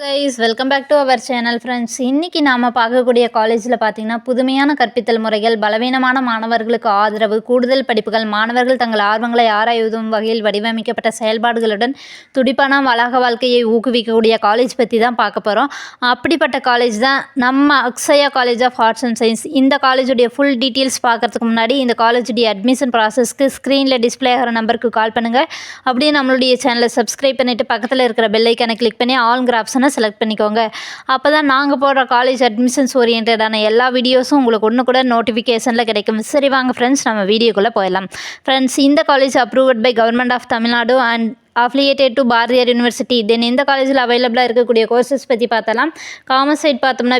Guys welcome back to our channel friends. இன்றைக்கி நாம் பார்க்கக்கூடிய காலேஜில் பார்த்திங்கன்னா புதுமையான கற்பித்தல் முறைகள், பலவீனமான மாணவர்களுக்கு ஆதரவு, கூடுதல் படிப்புகள், மாணவர்கள் தங்கள் ஆர்வங்களை ஆராயுதும் வகையில் வடிவமைக்கப்பட்ட செயல்பாடுகளுடன் துடிப்பான வளாக வாழ்க்கையை ஊக்குவிக்கக்கூடிய காலேஜ் பற்றி தான் பார்க்க போகிறோம். அப்படிப்பட்ட காலேஜ் தான் நம்ம Akshaya college of arts and science. இந்த காலேஜுடைய ஃபுல் டீட்டெயில்ஸ் பார்க்குறதுக்கு முன்னாடி இந்த காலேஜுடைய அட்மிஷன் ப்ராசஸ்க்கு ஸ்க்ரீனில் டிஸ்பிளே ஆகிற நம்பருக்கு கால் பண்ணுங்கள். அப்படியே நம்மளுடைய சேனலை சப்ஸ்கிரைப் பண்ணிவிட்டு பக்கத்தில் இருக்கிற பெல் ஐக்கானை கிளிக் பண்ணி ஆல்ங்கிற ஆப்ஷனை செலக்ட் பண்ணிக்கோங்க. அப்போ தான் நாங்கள் போடுற காலேஜ் அட்மிஷன்ஸ் ஓரியன்டான எல்லா வீடியோஸும் உங்களுக்கு ஒன்று கூட நோட்டிஃபிகேஷனில் கிடைக்கும். சரி வாங்க ஃப்ரெண்ட்ஸ், நம்ம வீடியோக்குள்ளே போயிடலாம். ஃப்ரெண்ட்ஸ், இந்த college approved by government of Tamil Nadu and affiliated to Bharathiar university. Then இந்த காலேஜில் அவைலபிளாக இருக்கக்கூடிய கோர்சஸ் பற்றி பார்த்தலாம். காமர்ஸ் சைட் பார்த்தோம்னா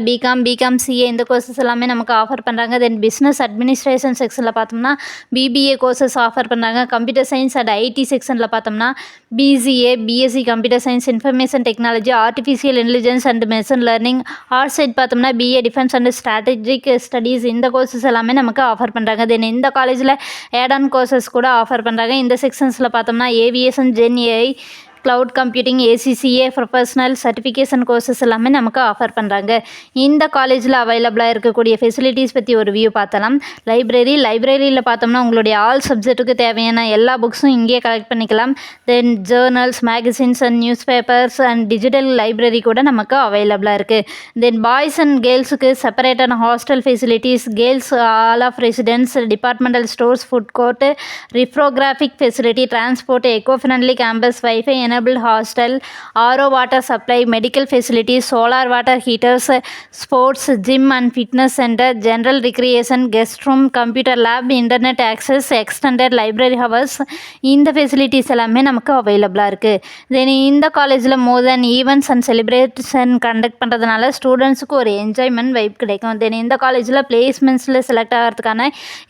பிகாம் சிஏ இந்த கோர்சஸ் எல்லாமே நமக்கு ஆஃபர் பண்ணுறாங்க. தென் பிஸ்னஸ் அட்மினிஸ்ட்ரேஷன் செக்ஷனில் பார்த்தோம்னா பிபிஏ கோர்சஸ் ஆஃபர் பண்ணுறாங்க. கம்ப்யூட்டர் சயின்ஸ் அண்ட் ஐடி செக்ஷனில் பார்த்தோம்னா BCA, BSc computer science, information technology, artificial intelligence and machine learning. Arts side பார்த்தோம்னா BA defence and strategic studies இந்த கோர்சஸ் எல்லாமே நமக்கு ஆஃபர் பண்ணுறாங்க. தென் இந்த காலேஜில் ஆட்-ஆன் கோர்சஸ் கூட ஆஃபர் பண்ணுறாங்க. இந்த செக்ஷன்ஸில் பார்த்தோம்னா aviation, gen AI, cloud computing, ACCA, professional certification courses எல்லாமே நமக்கு ஆஃபர் பண்ணுறாங்க. இந்த காலேஜில் அவைலபிளாக இருக்கக்கூடிய ஃபெசிலிட்டிஸ் பற்றி ஒரு வியூ பார்த்தலாம். லைப்ரரியில் பார்த்தோம்னா உங்களுடைய ஆல் சப்ஜெக்ட்டுக்கு தேவையான எல்லா புக்ஸும் இங்கேயே கலெக்ட் பண்ணிக்கலாம். Then journals, magazines and newspapers and digital library கூட நமக்கு அவைலபிளாக இருக்குது. தென் பாய்ஸ் அண்ட் கேர்ள்ஸுக்கு செப்பரேட்டான hostel facilities, girls hall of residence, departmental stores, food court, reprographic facility, transport, eco friendly campus, WiFi enable hostel, RO water supply, medical facilities, solar water heaters, sports, gym and fitness centre, general recreation, guest room, computer lab, internet access, extended library hours இந்த facilities எல்லாமே நமக்கு அவைலபிளாக இருக்குது. தென் இந்த காலேஜில் மோர் தென் events and celebration conduct பண்ணுறதுனால ஸ்டூடெண்ட்ஸுக்கு ஒரு என்ஜாய்மெண்ட் வைப் கிடைக்கும். தென் இந்த காலேஜில் பிளேஸ்மெண்ட்ஸில் செலக்ட் ஆகிறதுக்கான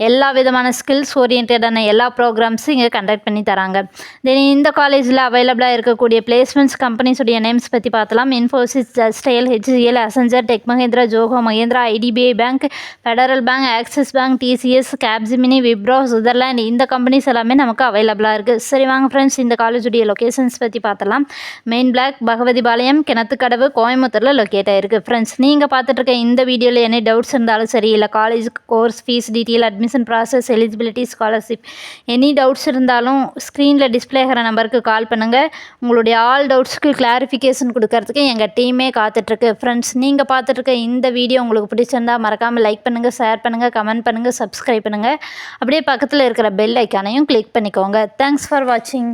எல்லா விதமான ஸ்கில்ஸ் ஓரியன்டான எல்லா ப்ரோக்ராம்ஸும் இங்கே கண்டக்ட் பண்ணி தராங்க. தென் இந்த காலேஜில் அவைலபிளாக இருக்கக்கூடிய பிளேஸ்மெண்ட்ஸ் கம்பெனிஸுடைய நேம்ஸ் பற்றி பார்த்தலாம். இன்ஃபோசிஸ், ஜஸ்டைல், HCL, Accenture, tech Mahindra, Zoho Mahindra, IDBI bank, federal bank, Axis bank, TCS, Capgemini, Wipro, Sutherland இந்த கம்பெனிஸ் எல்லாமே நமக்கு அவைலபிளாக இருக்குது. சரி வாங்க ஃப்ரெண்ட்ஸ், இந்த காலேஜுடைய லொக்கேஷன்ஸ் பற்றி பார்த்தலாம். மெயின் பிளாக், பகவதிபாளையம், கிணத்துக்கடவு, கோயம்புத்தூரில் லொக்கேட் ஆகிருக்கு. ஃப்ரெண்ட்ஸ், நீங்கள் பார்த்துட்டு இருக்க இந்த வீடியோவில் என்ன டவுட்ஸ் இருந்தாலும் சரி, இல்லை college course fees detail, admission process, eligibility, scholarship any doubts இருந்தாலும் ஸ்க்ரீனில் டிஸ்பிளே ஆகிற நம்பருக்கு கால் பண்ணுங்கள். உங்களுடைய ஆல் டவுட்ஸ்க்கு கிளாரிஃபிகேஷன் கொடுக்கறதுக்கு எங்கள் டீமே காத்துட்ருக்கு. ஃப்ரெண்ட்ஸ், நீங்கள் பார்த்துட்ருக்க இந்த வீடியோ உங்களுக்கு பிடிச்சிருந்தால் மறக்காமல் லைக் பண்ணுங்கள், ஷேர் பண்ணுங்கள், கமெண்ட் பண்ணுங்கள், சப்ஸ்கிரைப் பண்ணுங்கள். அப்படியே பக்கத்தில் இருக்கிற பெல் ஐக்கானையும் கிளிக் பண்ணிக்கோங்க. தேங்க்ஸ் ஃபார் வாட்சிங்.